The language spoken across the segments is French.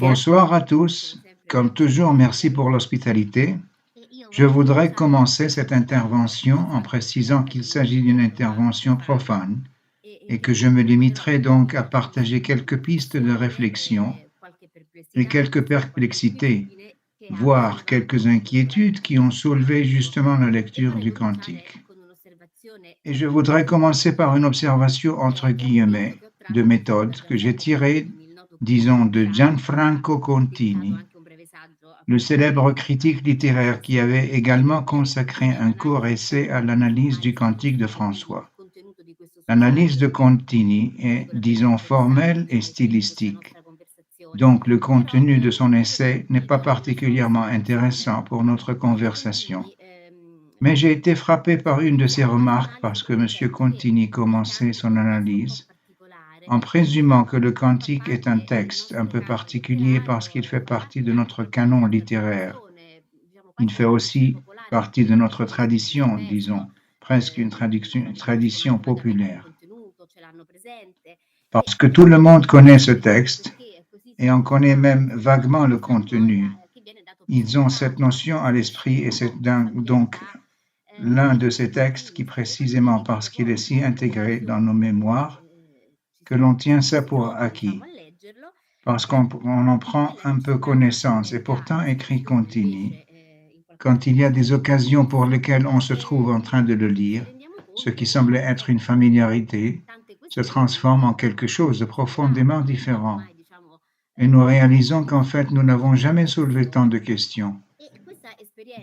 Bonsoir à tous. Comme toujours, merci pour l'hospitalité. Je voudrais commencer cette intervention en précisant qu'il s'agit d'une intervention profane et que je me limiterai donc à partager quelques pistes de réflexion et quelques perplexités, voire quelques inquiétudes qui ont soulevé justement la lecture du Cantique. Et je voudrais commencer par une observation entre guillemets de méthode que j'ai tirée, disons, de Gianfranco Contini, le célèbre critique littéraire qui avait également consacré un court essai à l'analyse du Cantique de François. L'analyse de Contini est, disons, formelle et stylistique. Donc, le contenu de son essai n'est pas particulièrement intéressant pour notre conversation. Mais j'ai été frappé par une de ses remarques parce que M. Contini commençait son analyse en présumant que le Cantique est un texte un peu particulier parce qu'il fait partie de notre canon littéraire. Il fait aussi partie de notre tradition, disons, presque une tradition populaire. Parce que tout le monde connaît ce texte et en connaît même vaguement le contenu. Ils ont cette notion à l'esprit et c'est donc l'un de ces textes qui, précisément parce qu'il est si intégré dans nos mémoires, que l'on tient ça pour acquis, parce qu'on en prend un peu connaissance. Et pourtant, écrit Contini, quand il y a des occasions pour lesquelles on se trouve en train de le lire, ce qui semblait être une familiarité, se transforme en quelque chose de profondément différent. Et nous réalisons qu'en fait, nous n'avons jamais soulevé tant de questions.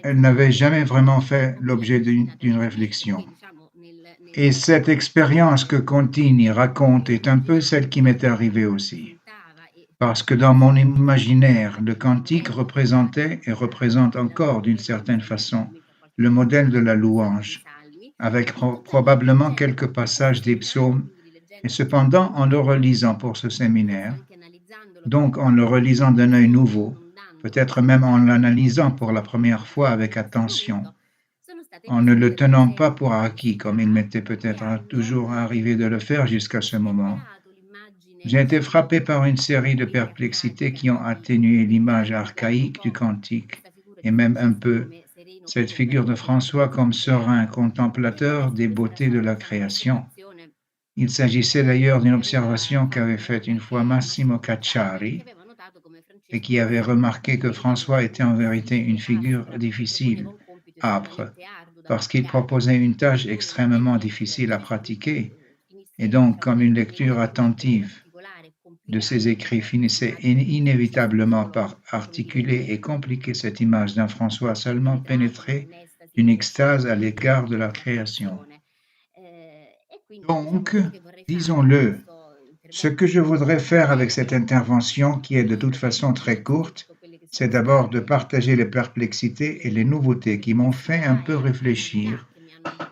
Elles n'avaient jamais vraiment fait l'objet d'une réflexion. Et cette expérience que Contini raconte est un peu celle qui m'est arrivée aussi. Parce que dans mon imaginaire, le cantique représentait et représente encore d'une certaine façon le modèle de la louange, avec probablement quelques passages des psaumes, et cependant en le relisant pour ce séminaire, donc en le relisant d'un œil nouveau, peut-être même en l'analysant pour la première fois avec attention, en ne le tenant pas pour acquis comme il m'était peut-être toujours arrivé de le faire jusqu'à ce moment. J'ai été frappé par une série de perplexités qui ont atténué l'image archaïque du cantique et même un peu cette figure de François comme serein contemplateur des beautés de la création. Il s'agissait d'ailleurs d'une observation qu'avait faite une fois Massimo Cacciari et qui avait remarqué que François était en vérité une figure difficile, âpre, parce qu'il proposait une tâche extrêmement difficile à pratiquer, et donc comme une lecture attentive de ses écrits finissait inévitablement par articuler et compliquer cette image d'un François seulement pénétré d'une extase à l'égard de la création. Donc, disons-le, ce que je voudrais faire avec cette intervention, qui est de toute façon très courte, c'est d'abord de partager les perplexités et les nouveautés qui m'ont fait un peu réfléchir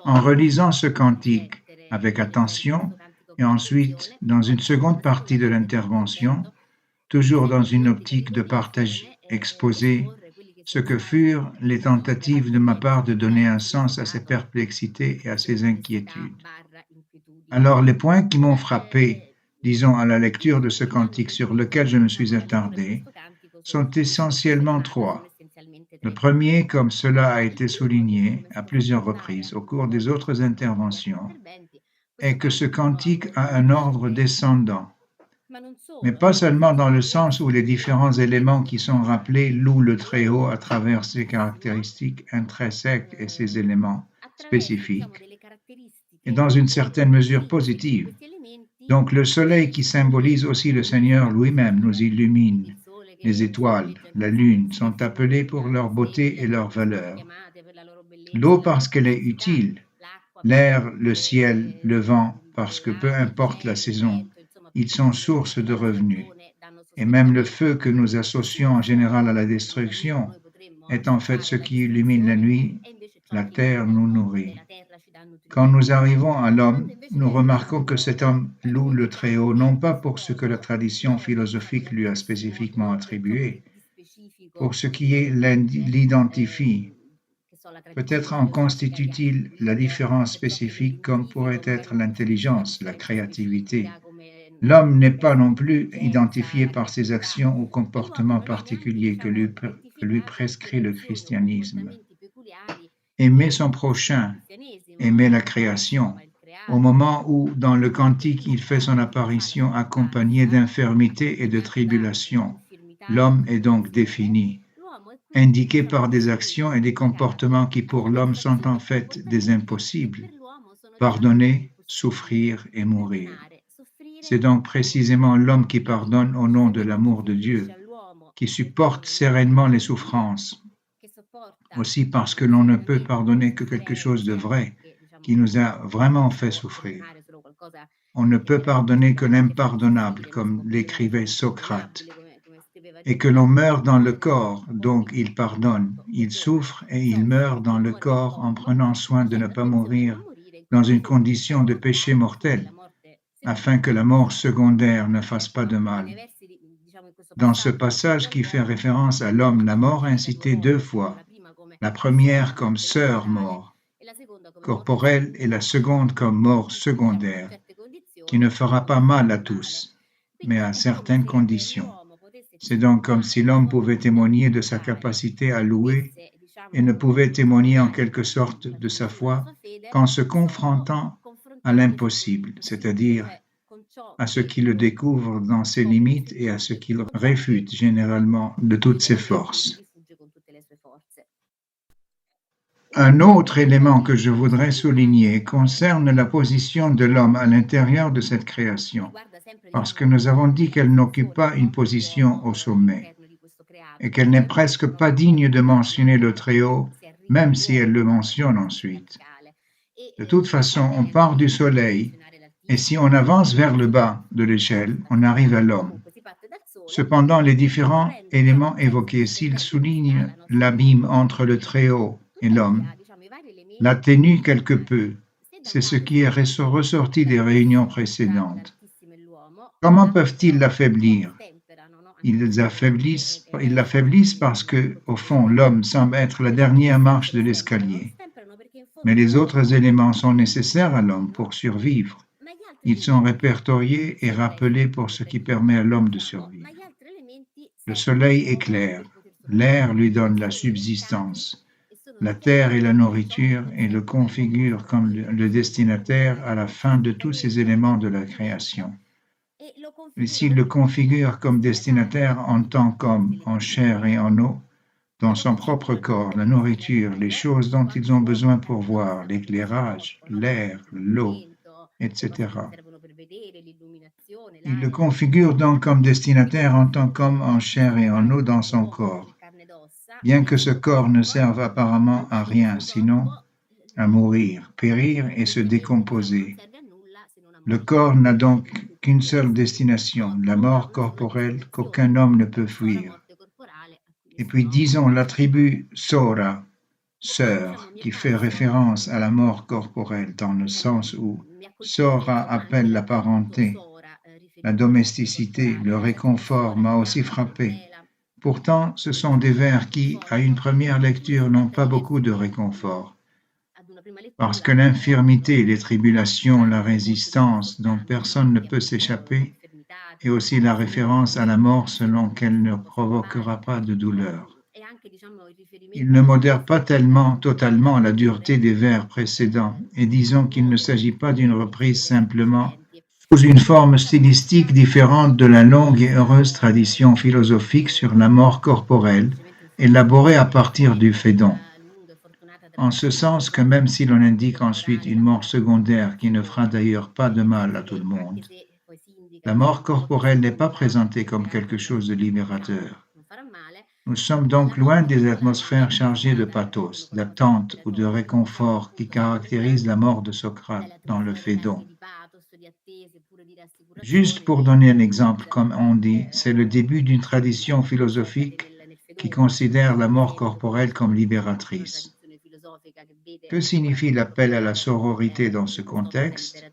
en relisant ce cantique avec attention et ensuite, dans une seconde partie de l'intervention, toujours dans une optique de partage exposé, ce que furent les tentatives de ma part de donner un sens à ces perplexités et à ces inquiétudes. Alors, les points qui m'ont frappé, disons, à la lecture de ce cantique sur lequel je me suis attardé, sont essentiellement trois. Le premier, comme cela a été souligné à plusieurs reprises au cours des autres interventions, est que ce cantique a un ordre descendant, mais pas seulement dans le sens où les différents éléments qui sont rappelés louent le Très-Haut à travers ses caractéristiques intrinsèques et ses éléments spécifiques, et dans une certaine mesure positive. Donc le soleil qui symbolise aussi le Seigneur lui-même nous illumine. Les étoiles, la lune sont appelées pour leur beauté et leur valeur. L'eau parce qu'elle est utile, l'air, le ciel, le vent parce que peu importe la saison, ils sont source de revenus. Et même le feu que nous associons en général à la destruction est en fait ce qui illumine la nuit, la terre nous nourrit. Quand nous arrivons à l'homme, nous remarquons que cet homme loue le Très-Haut non pas pour ce que la tradition philosophique lui a spécifiquement attribué, pour ce qui l'identifie. Peut-être en constitue-t-il la différence spécifique comme pourrait être l'intelligence, la créativité. L'homme n'est pas non plus identifié par ses actions ou comportements particuliers que lui prescrit le christianisme. Aimer son prochain, aimer la création, au moment où, dans le cantique, il fait son apparition accompagné d'infirmité et de tribulation. L'homme est donc défini, indiqué par des actions et des comportements qui pour l'homme sont en fait des impossibles: pardonner, souffrir et mourir. C'est donc précisément l'homme qui pardonne au nom de l'amour de Dieu, qui supporte sereinement les souffrances, aussi parce que l'on ne peut pardonner que quelque chose de vrai, qui nous a vraiment fait souffrir. On ne peut pardonner que l'impardonnable, comme l'écrivait Socrate, et que l'on meurt dans le corps, donc il pardonne, il souffre et il meurt dans le corps en prenant soin de ne pas mourir dans une condition de péché mortel, afin que la mort secondaire ne fasse pas de mal. Dans ce passage qui fait référence à l'homme, la mort est citée 2 fois, la première comme sœur mort corporelle et la seconde comme mort secondaire, qui ne fera pas mal à tous, mais à certaines conditions. C'est donc comme si l'homme pouvait témoigner de sa capacité à louer et ne pouvait témoigner en quelque sorte de sa foi qu'en se confrontant à l'impossible, c'est-à-dire à ce qu'il le découvre dans ses limites et à ce qu'il réfute généralement de toutes ses forces. Un autre élément que je voudrais souligner concerne la position de l'homme à l'intérieur de cette création, parce que nous avons dit qu'elle n'occupe pas une position au sommet et qu'elle n'est presque pas digne de mentionner le Très-Haut, même si elle le mentionne ensuite. De toute façon, on part du soleil et si on avance vers le bas de l'échelle, on arrive à l'homme. Cependant, les différents éléments évoqués, s'ils soulignent l'abîme entre le Très-Haut et l'homme, l'atténuent quelque peu. C'est ce qui est ressorti des réunions précédentes. Comment peuvent-ils l'affaiblir? Ils l'affaiblissent parce que, au fond, l'homme semble être la dernière marche de l'escalier. Mais les autres éléments sont nécessaires à l'homme pour survivre. Ils sont répertoriés et rappelés pour ce qui permet à l'homme de survivre. Le soleil éclaire, l'air lui donne la subsistance, la terre est la nourriture et le configure comme le destinataire à la fin de tous ces éléments de la création. Et s'il le configure comme destinataire en tant qu'homme, en chair et en eau, dans son propre corps, la nourriture, les choses dont ils ont besoin pour voir, l'éclairage, l'air, l'eau, etc. Il le configure donc comme destinataire en tant qu'homme en chair et en eau dans son corps, bien que ce corps ne serve apparemment à rien, sinon à mourir, périr et se décomposer. Le corps n'a donc qu'une seule destination, la mort corporelle qu'aucun homme ne peut fuir. Et puis disons l'attribut sora, sœur, qui fait référence à la mort corporelle dans le sens où sora appelle la parenté, la domesticité, le réconfort m'a aussi frappé. Pourtant, ce sont des vers qui, à une première lecture, n'ont pas beaucoup de réconfort. Parce que l'infirmité, les tribulations, la résistance dont personne ne peut s'échapper, et aussi la référence à la mort selon qu'elle ne provoquera pas de douleur. Il ne modère pas totalement la dureté des vers précédents, et disons qu'il ne s'agit pas d'une reprise simplement sous une forme stylistique différente de la longue et heureuse tradition philosophique sur la mort corporelle, élaborée à partir du Phédon. En ce sens que même si l'on indique ensuite une mort secondaire qui ne fera d'ailleurs pas de mal à tout le monde, la mort corporelle n'est pas présentée comme quelque chose de libérateur. Nous sommes donc loin des atmosphères chargées de pathos, d'attente ou de réconfort qui caractérisent la mort de Socrate dans le Phédon. Juste pour donner un exemple, comme on dit, c'est le début d'une tradition philosophique qui considère la mort corporelle comme libératrice. Que signifie l'appel à la sororité dans ce contexte?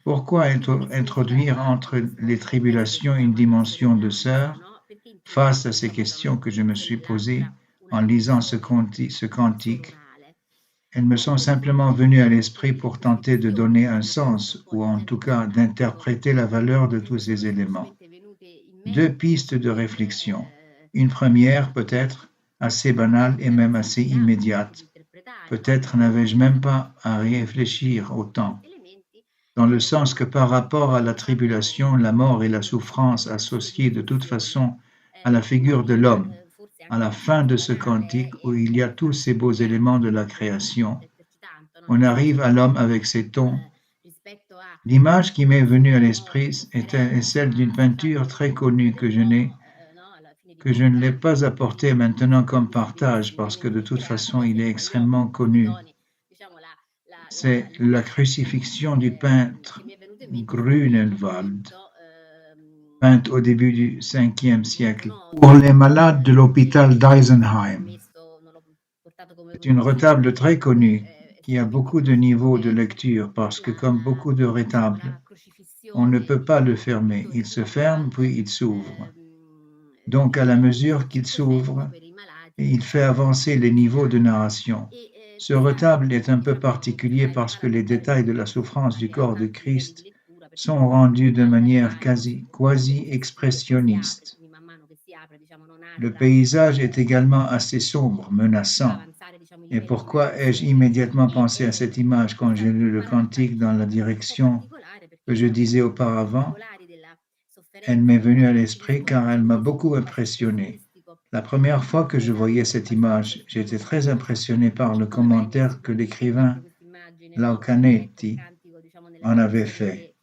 Pourquoi introduire entre les tribulations une dimension de sœur? Face à ces questions que je me suis posées en lisant ce cantique, elles me sont simplement venues à l'esprit pour tenter de donner un sens, ou en tout cas d'interpréter la valeur de tous ces éléments. Deux pistes de réflexion. Une première, peut-être, assez banale et même assez immédiate. Peut-être n'avais-je même pas à réfléchir autant, dans le sens que par rapport à la tribulation, la mort et la souffrance associées de toute façon à la figure de l'homme, à la fin de ce cantique où il y a tous ces beaux éléments de la création, on arrive à l'homme avec ses tons. L'image qui m'est venue à l'esprit est celle d'une peinture très connue que je ne l'ai pas apportée maintenant comme partage parce que de toute façon il est extrêmement connu. C'est la crucifixion du peintre Grünewald, peinte au début du Ve siècle, pour les malades de l'hôpital d'Eisenheim. C'est une retable très connue qui a beaucoup de niveaux de lecture parce que, comme beaucoup de retables, on ne peut pas le fermer. Il se ferme puis il s'ouvre. Donc, à la mesure qu'il s'ouvre, il fait avancer les niveaux de narration. Ce retable est un peu particulier parce que les détails de la souffrance du corps de Christ sont rendus de manière quasi expressionniste. Le paysage est également assez sombre, menaçant. Et pourquoi ai-je immédiatement pensé à cette image quand j'ai lu le cantique dans la direction que je disais auparavant? Elle m'est venue à l'esprit car elle m'a beaucoup impressionné. La première fois que je voyais cette image, j'étais très impressionné par le commentaire que l'écrivain Laucanetti en avait fait.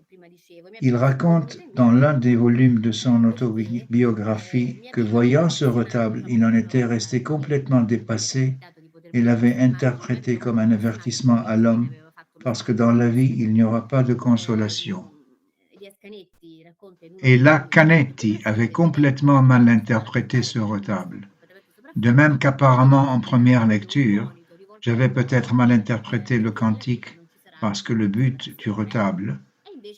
Il raconte dans l'un des volumes de son autobiographie que voyant ce retable, il en était resté complètement dépassé et l'avait interprété comme un avertissement à l'homme parce que dans la vie, il n'y aura pas de consolation. Et Canetti avait complètement mal interprété ce retable. De même qu'apparemment en première lecture, j'avais peut-être mal interprété le cantique parce que le but du retable,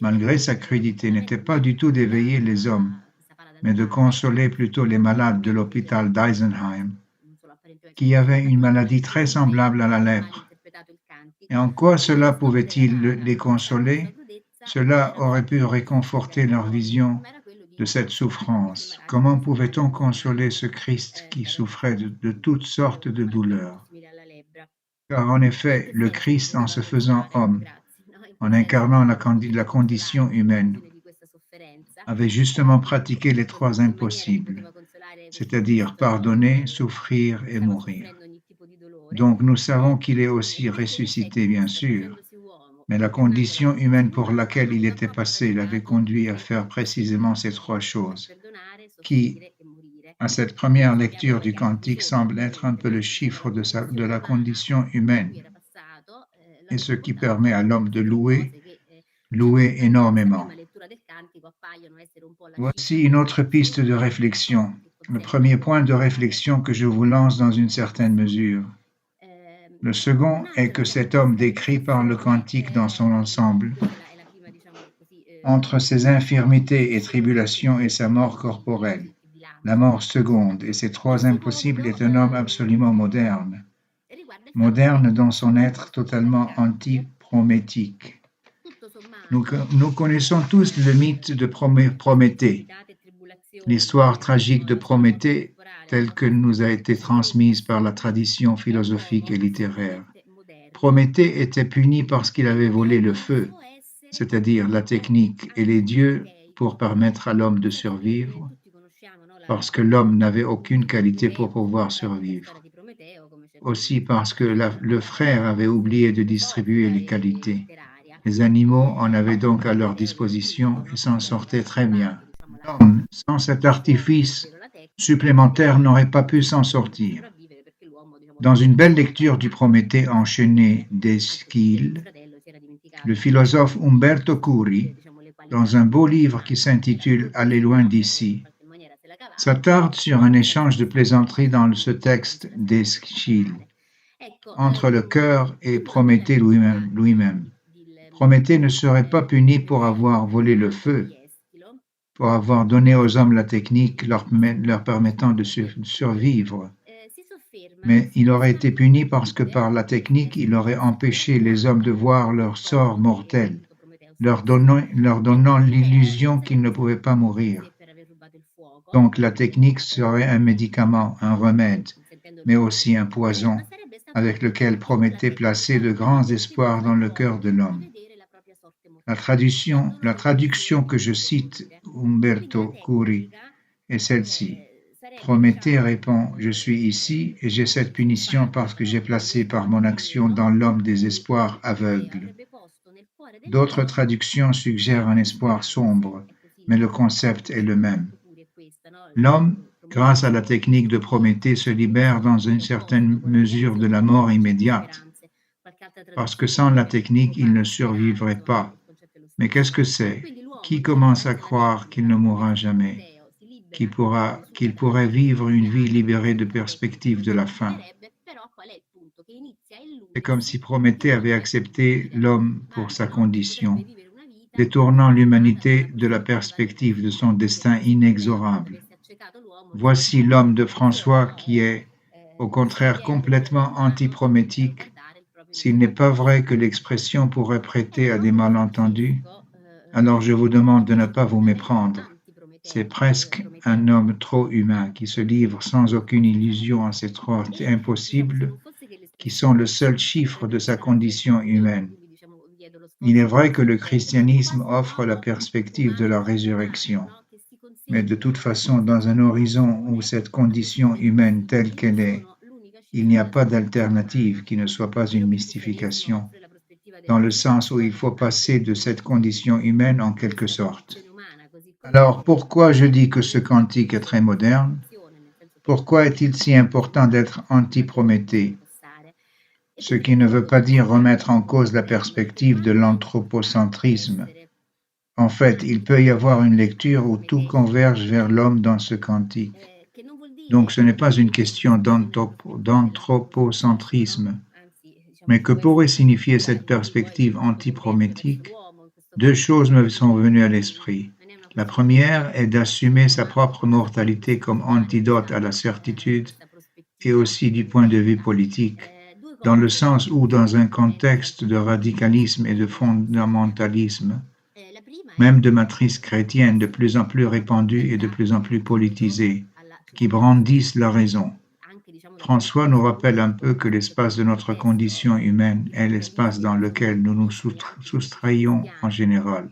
malgré sa crudité, n'était pas du tout d'éveiller les hommes, mais de consoler plutôt les malades de l'hôpital d'Eisenheim, qui avaient une maladie très semblable à la lèpre. Et en quoi cela pouvait-il les consoler? Cela aurait pu réconforter leur vision de cette souffrance. Comment pouvait-on consoler ce Christ qui souffrait de toutes sortes de douleurs? Car en effet, le Christ, en se faisant homme, en incarnant la condition humaine, avait justement pratiqué les trois impossibles, c'est-à-dire pardonner, souffrir et mourir. Donc nous savons qu'il est aussi ressuscité, bien sûr, mais la condition humaine pour laquelle il était passé l'avait conduit à faire précisément ces trois choses, qui, à cette première lecture du cantique, semble être un peu le chiffre de la condition humaine, et ce qui permet à l'homme de louer énormément. Voici une autre piste de réflexion, le premier point de réflexion que je vous lance dans une certaine mesure. Le second est que cet homme décrit par le cantique dans son ensemble, entre ses infirmités et tribulations et sa mort corporelle, la mort seconde et ses trois impossibles, est un homme absolument moderne dans son être totalement anti-prométhique. Nous connaissons tous le mythe de Prométhée, l'histoire tragique de Prométhée telle que nous a été transmise par la tradition philosophique et littéraire. Prométhée était puni parce qu'il avait volé le feu, c'est-à-dire la technique et les dieux pour permettre à l'homme de survivre, parce que l'homme n'avait aucune qualité pour pouvoir survivre. Aussi parce que le frère avait oublié de distribuer les qualités. Les animaux en avaient donc à leur disposition et s'en sortaient très bien. L'homme, sans cet artifice supplémentaire, n'aurait pas pu s'en sortir. Dans une belle lecture du Prométhée enchaîné d'Eschyle, le philosophe Umberto Curi, dans un beau livre qui s'intitule « Aller loin d'ici », s'attarde sur un échange de plaisanteries dans ce texte d'Eschyle entre le cœur et Prométhée lui-même. Prométhée ne serait pas puni pour avoir volé le feu, pour avoir donné aux hommes la technique leur permettant de survivre. mais il aurait été puni parce que par la technique, il aurait empêché les hommes de voir leur sort mortel, leur donnant l'illusion qu'ils ne pouvaient pas mourir. Donc la technique serait un médicament, un remède, mais aussi un poison avec lequel Prométhée plaçait de grands espoirs dans le cœur de l'homme. La traduction que je cite Umberto Curi est celle-ci. Prométhée répond, je suis ici et j'ai cette punition parce que j'ai placé par mon action dans l'homme des espoirs aveugles. D'autres traductions suggèrent un espoir sombre, mais le concept est le même. L'homme, grâce à la technique de Prométhée, se libère dans une certaine mesure de la mort immédiate, parce que sans la technique, il ne survivrait pas. Mais qu'est-ce que c'est? Qui commence à croire qu'il ne mourra jamais, qu'il pourrait vivre une vie libérée de perspectives de la fin? C'est comme si Prométhée avait accepté l'homme pour sa condition, détournant l'humanité de la perspective de son destin inexorable. Voici l'homme de François qui est, au contraire, complètement antiprométhique, s'il n'est pas vrai que l'expression pourrait prêter à des malentendus. Alors je vous demande de ne pas vous méprendre. C'est presque un homme trop humain qui se livre sans aucune illusion à ces trois impossibles qui sont le seul chiffre de sa condition humaine. Il est vrai que le christianisme offre la perspective de la résurrection, mais de toute façon, dans un horizon où cette condition humaine telle qu'elle est, il n'y a pas d'alternative qui ne soit pas une mystification, dans le sens où il faut passer de cette condition humaine en quelque sorte. Alors, pourquoi je dis que ce cantique est très moderne? Pourquoi est-il si important d'être anti-Prométhée? Ce qui ne veut pas dire remettre en cause la perspective de l'anthropocentrisme. En fait, il peut y avoir une lecture où tout converge vers l'homme dans ce cantique. Donc ce n'est pas une question d'anthropocentrisme, mais que pourrait signifier cette perspective antiprométhique? Deux choses me sont venues à l'esprit. La première est d'assumer sa propre mortalité comme antidote à la certitude et aussi du point de vue politique, dans le sens où, dans un contexte de radicalisme et de fondamentalisme, même de matrice chrétienne de plus en plus répandue et de plus en plus politisée, qui brandissent la raison. François nous rappelle un peu que l'espace de notre condition humaine est l'espace dans lequel nous nous soustrayons en général.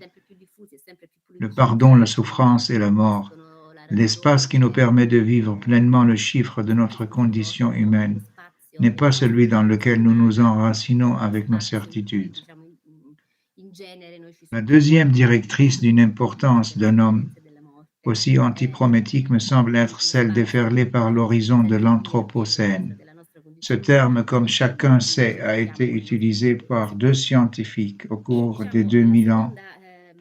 Le pardon, la souffrance et la mort, l'espace qui nous permet de vivre pleinement le chiffre de notre condition humaine, n'est pas celui dans lequel nous nous enracinons avec nos certitudes. La deuxième directrice d'une importance d'un homme aussi antiprométhique me semble être celle déferlée par l'horizon de l'Anthropocène. Ce terme, comme chacun sait, a été utilisé par deux scientifiques au cours des 2000 ans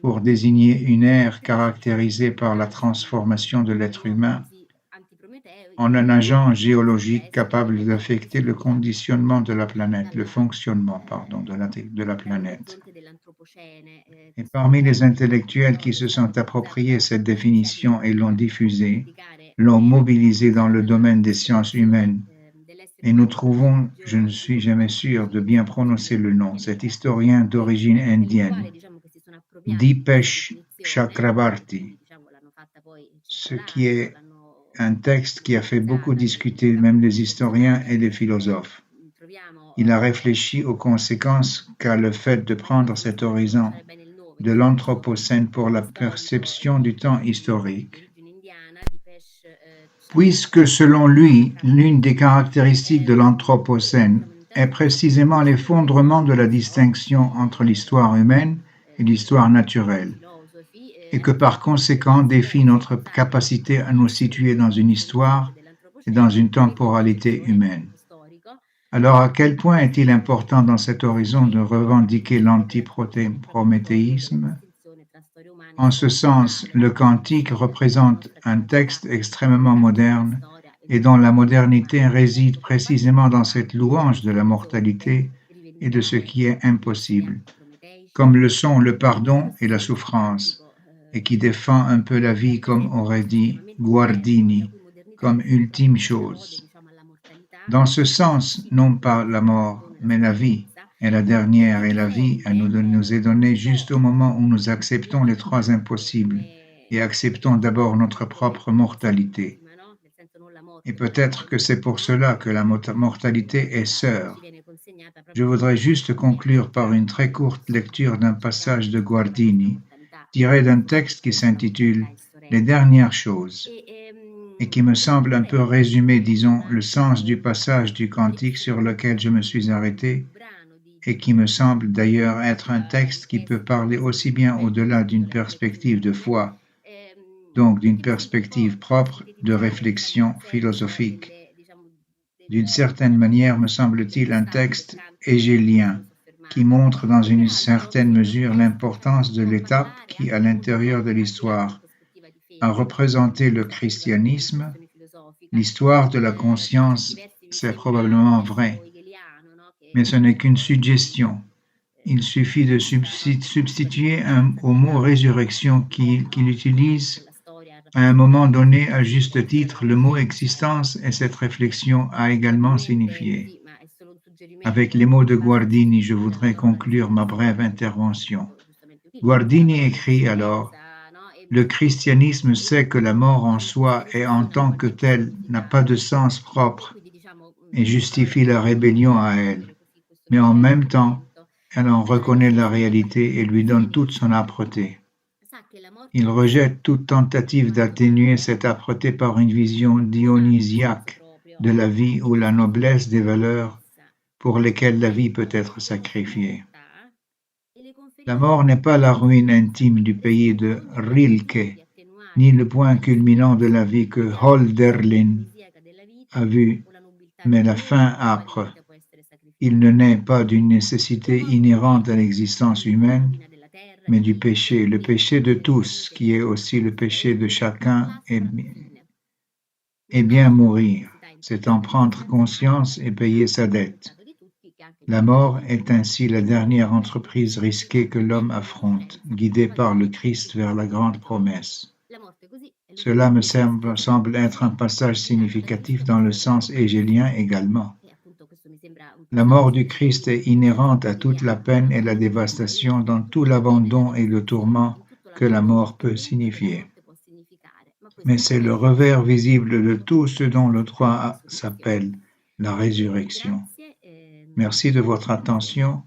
pour désigner une ère caractérisée par la transformation de l'être humain en un agent géologique capable d'affecter le conditionnement de la planète, le fonctionnement, de la planète. Et parmi les intellectuels qui se sont appropriés cette définition et l'ont diffusée, l'ont mobilisée dans le domaine des sciences humaines, et nous trouvons, je ne suis jamais sûr de bien prononcer le nom, cet historien d'origine indienne, Dipesh Chakrabarty, ce qui est un texte qui a fait beaucoup discuter même les historiens et les philosophes. Il a réfléchi aux conséquences qu'a le fait de prendre cet horizon de l'Anthropocène pour la perception du temps historique. Puisque selon lui, l'une des caractéristiques de l'Anthropocène est précisément l'effondrement de la distinction entre l'histoire humaine et l'histoire naturelle, et que par conséquent défie notre capacité à nous situer dans une histoire et dans une temporalité humaine. Alors à quel point est-il important dans cet horizon de revendiquer l'antiprométhéisme? En ce sens, le cantique représente un texte extrêmement moderne et dont la modernité réside précisément dans cette louange de la mortalité et de ce qui est impossible, comme le sont le pardon et la souffrance, et qui défend un peu la vie comme aurait dit Guardini, comme ultime chose. Dans ce sens, non pas la mort, mais la vie est la dernière et la vie nous est donnée juste au moment où nous acceptons les trois impossibles et acceptons d'abord notre propre mortalité. Et peut-être que c'est pour cela que la mortalité est sœur. Je voudrais juste conclure par une très courte lecture d'un passage de Guardini, tiré d'un texte qui s'intitule « Les dernières choses » et qui me semble un peu résumer, disons, le sens du passage du cantique sur lequel je me suis arrêté et qui me semble d'ailleurs être un texte qui peut parler aussi bien au-delà d'une perspective de foi, donc d'une perspective propre de réflexion philosophique. D'une certaine manière, me semble-t-il, un texte hégélien qui montre dans une certaine mesure l'importance de l'étape qui, à l'intérieur de l'histoire, a représenté le christianisme. L'histoire de la conscience, c'est probablement vrai, mais ce n'est qu'une suggestion. Il suffit de substituer au mot résurrection qu'il utilise à un moment donné, à juste titre, le mot existence et cette réflexion a également signifié. Avec les mots de Guardini, je voudrais conclure ma brève intervention. Guardini écrit alors « Le christianisme sait que la mort en soi et en tant que telle n'a pas de sens propre et justifie la rébellion à elle, mais en même temps, elle en reconnaît la réalité et lui donne toute son âpreté. Il rejette toute tentative d'atténuer cette âpreté par une vision dionysiaque de la vie ou la noblesse des valeurs pour lesquelles la vie peut être sacrifiée. La mort n'est pas la ruine intime du pays de Rilke, ni le point culminant de la vie que Hölderlin a vu, mais la fin âpre. Il ne naît pas d'une nécessité inhérente à l'existence humaine, mais du péché, le péché de tous, qui est aussi le péché de chacun, et bien mourir, c'est en prendre conscience et payer sa dette. La mort est ainsi la dernière entreprise risquée que l'homme affronte, guidé par le Christ vers la grande promesse. Cela me semble être un passage significatif dans le sens hégélien également. La mort du Christ est inhérente à toute la peine et la dévastation dans tout l'abandon et le tourment que la mort peut signifier. Mais c'est le revers visible de tout ce dont le droit s'appelle la résurrection. Merci de votre attention